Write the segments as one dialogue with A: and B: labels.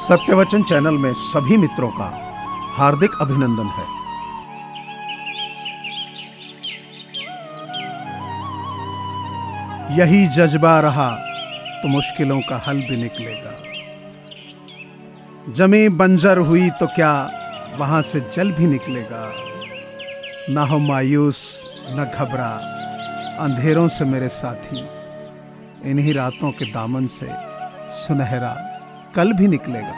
A: सत्यवचन channel में सभी मित्रों का हार्दिक अभिनंदन है। यही जज्बा रहा तो मुश्किलों का हल भी निकलेगा। जमीन बंजर हुई तो क्या वहां से जल भी निकलेगा। ना हो मायूस न घबरा, अंधेरों से मेरे साथी, इन्हीं रातों के दामन से सुनहरा कल भी निकलेगा।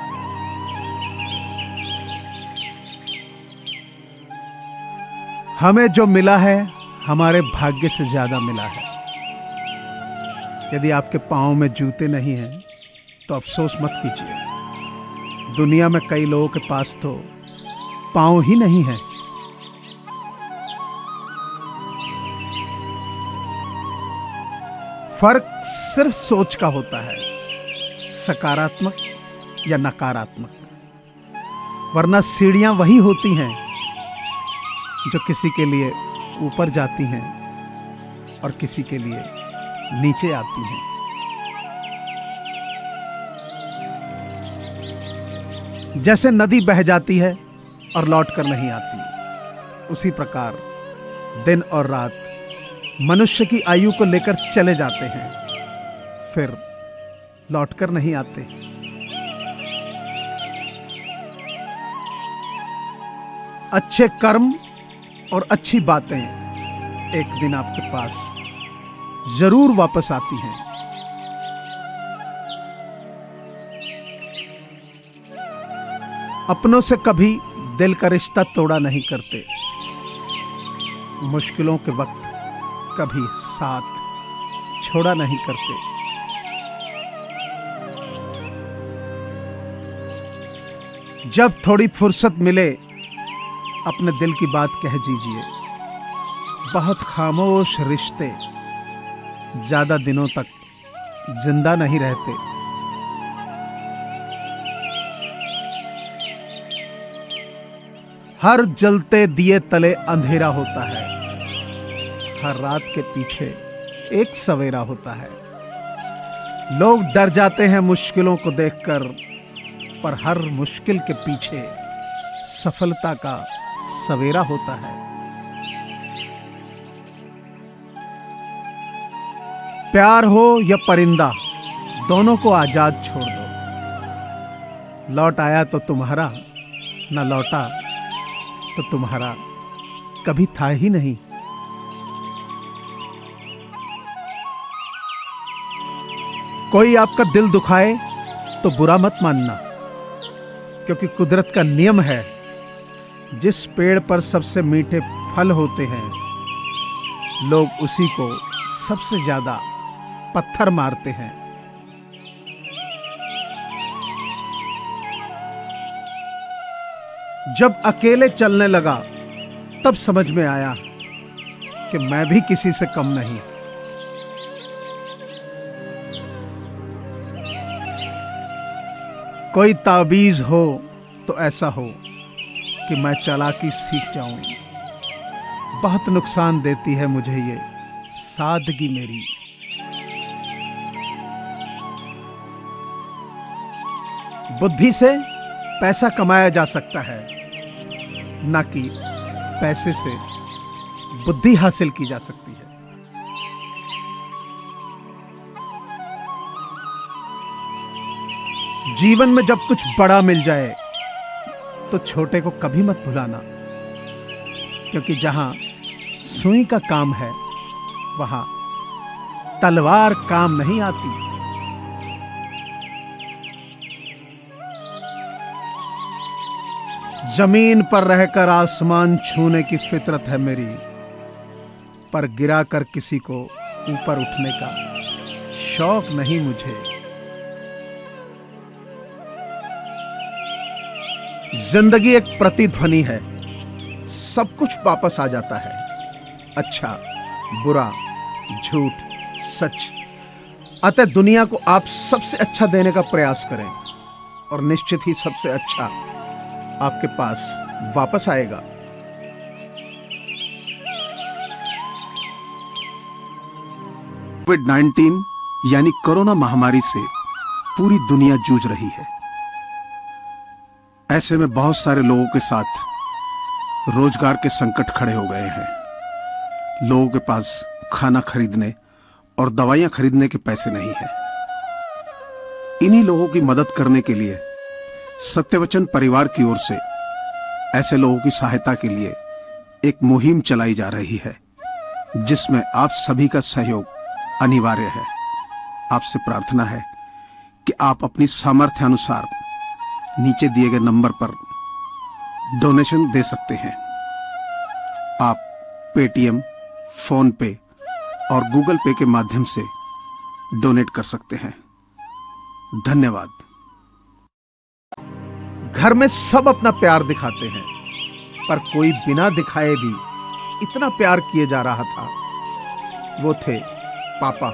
A: हमें जो मिला है हमारे भाग्य से ज्यादा मिला है। यदि आपके पांव में जूते नहीं हैं तो अफसोस मत कीजिए। दुनिया में कई लोगों के पास तो पांव ही नहीं है। फर्क सिर्फ सोच का होता है, सकारात्मक या नकारात्मक। वरना सीढ़ियां वही होती हैं जो किसी के लिए ऊपर जाती हैं और किसी के लिए नीचे आती हैं। जैसे नदी बह जाती है और लौट कर नहीं आती, उसी प्रकार दिन और रात मनुष्य की आयु को लेकर चले जाते हैं, फिर लौटकर नहीं आते। अच्छे कर्म और अच्छी बातें एक दिन आपके पास जरूर वापस आती हैं। अपनों से कभी दिल का रिश्ता तोड़ा नहीं करते। मुश्किलों के वक्त कभी साथ छोड़ा नहीं करते। जब थोड़ी फुर्सत मिले अपने दिल की बात कह दीजिए। बहुत खामोश रिश्ते ज्यादा दिनों तक जिंदा नहीं रहते। हर जलते दिए तले अंधेरा होता है। हर रात के पीछे एक सवेरा होता है। लोग डर जाते हैं मुश्किलों को देखकर, पर हर मुश्किल के पीछे सफलता का सवेरा होता है। प्यार हो या परिंदा, दोनों को आजाद छोड़ दो। लौट आया तो तुम्हारा, न लौटा तो तुम्हारा कभी था ही नहीं। कोई आपका दिल दुखाए तो बुरा मत मानना, क्योंकि कुदरत का नियम है, जिस पेड़ पर सबसे मीठे फल होते हैं लोग उसी को सबसे ज्यादा पत्थर मारते हैं। जब अकेले चलने लगा तब समझ में आया कि मैं भी किसी से कम नहीं। कोई ताबीज हो तो ऐसा हो कि मैं चालाकी सीख जाऊं। बहुत नुकसान देती है मुझे ये सादगी मेरी। बुद्धि से पैसा कमाया जा सकता है, ना कि पैसे से बुद्धि हासिल की जा सकती है। जीवन में जब कुछ बड़ा मिल जाए तो छोटे को कभी मत भुलाना, क्योंकि जहां सुई का काम है वहां तलवार काम नहीं आती। जमीन पर रहकर आसमान छूने की फितरत है मेरी, पर गिराकर किसी को ऊपर उठने का शौक नहीं मुझे। जिंदगी एक प्रतिध्वनि है, सब कुछ वापस आ जाता है। अच्छा, बुरा, झूठ, सच। अतः दुनिया को आप सबसे अच्छा देने का प्रयास करें और निश्चित ही सबसे अच्छा आपके पास वापस आएगा। कोविड-19 यानी कोरोना महामारी से पूरी दुनिया जूझ रही है। ऐसे में बहुत सारे लोगों के साथ रोजगार के संकट खड़े हो गए हैं। लोगों के पास खाना खरीदने और दवाइयां खरीदने के पैसे नहीं हैं। इन्हीं लोगों की मदद करने के लिए सत्यवचन परिवार की ओर से ऐसे लोगों की सहायता के लिए एक मुहिम चलाई जा रही है, जिसमें आप सभी का सहयोग अनिवार्य है। आपसे प्रार्थना है कि आप अपनी सामर्थ्य अनुसार नीचे दिए गए नंबर पर डोनेशन दे सकते हैं। आप पेटीएम, फोन पे और गूगल पे के माध्यम से डोनेट कर सकते हैं। धन्यवाद। घर में सब अपना प्यार दिखाते हैं, पर कोई बिना दिखाए भी इतना प्यार किए जा रहा था। वो थे पापा।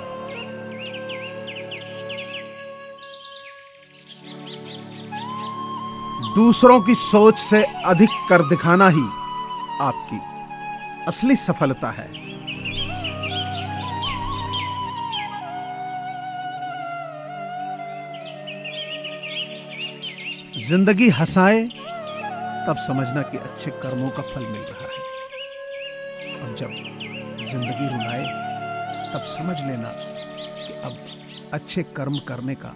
A: दूसरों की सोच से अधिक कर दिखाना ही आपकी असली सफलता है। जिंदगी हंसाए तब समझना कि अच्छे कर्मों का फल मिल रहा है, और जब जिंदगी रुलाए तब समझ लेना कि अब अच्छे कर्म करने का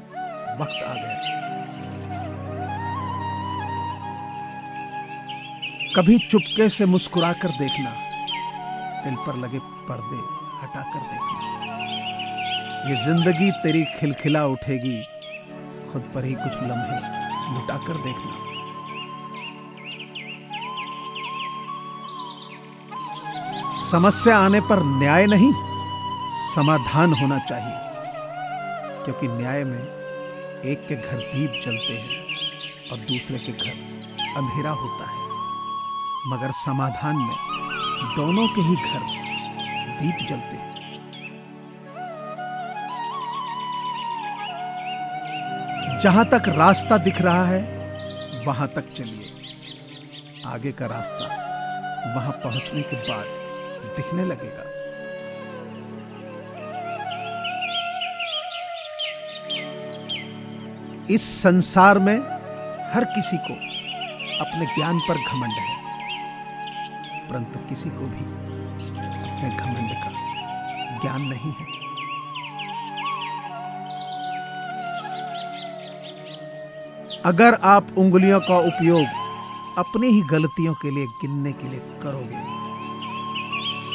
A: वक्त आ गया। कभी चुपके से मुस्कुराकर देखना, दिल पर लगे पर्दे हटाकर देखना। ये जिंदगी तेरी खिलखिला उठेगी, खुद पर ही कुछ लम्हे लुटाकर देखना। समस्या आने पर न्याय नहीं, समाधान होना चाहिए, क्योंकि न्याय में एक के घर दीप जलते हैं और दूसरे के घर अंधेरा होता है, मगर समाधान में दोनों के ही घर दीप जलते हैं। जहां तक रास्ता दिख रहा है वहां तक चलिए। आगे का रास्ता वहां पहुंचने के बाद दिखने लगेगा। इस संसार में हर किसी को अपने ज्ञान पर घमंड है, परंतु किसी को भी अपने घमंड का ज्ञान नहीं है। अगर आप उंगलियों का उपयोग अपनी ही गलतियों के लिए गिनने के लिए करोगे,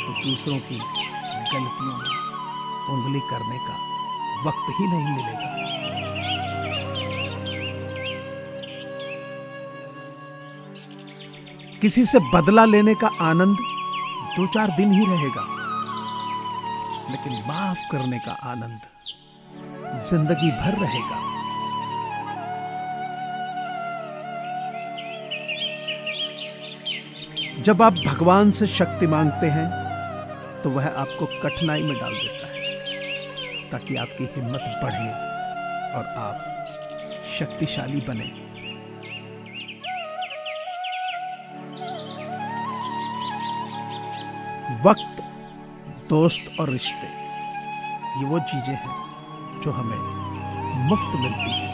A: तो दूसरों की गलतियों में उंगली करने का वक्त ही नहीं मिलेगा। किसी से बदला लेने का आनंद 2-4 दिन ही रहेगा, लेकिन माफ करने का आनंद जिंदगी भर रहेगा। जब आप भगवान से शक्ति मांगते हैं तो वह आपको कठिनाई में डाल देता है, ताकि आपकी हिम्मत बढ़े और आप शक्तिशाली बने। वक्त, दोस्त और रिश्ते, ये वो चीजें हैं जो हमें मुफ्त मिलती हैं,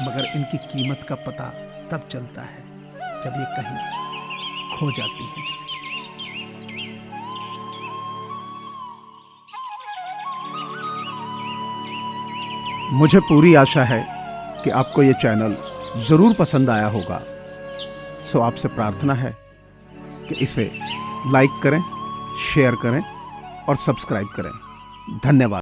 A: मगर इनकी कीमत का पता तब चलता है जब ये कहीं खो जाती है। मुझे पूरी आशा है कि आपको ये चैनल जरूर पसंद आया होगा। सो आपसे प्रार्थना है कि इसे लाइक करें, शेयर करें और सब्सक्राइब करें। धन्यवाद।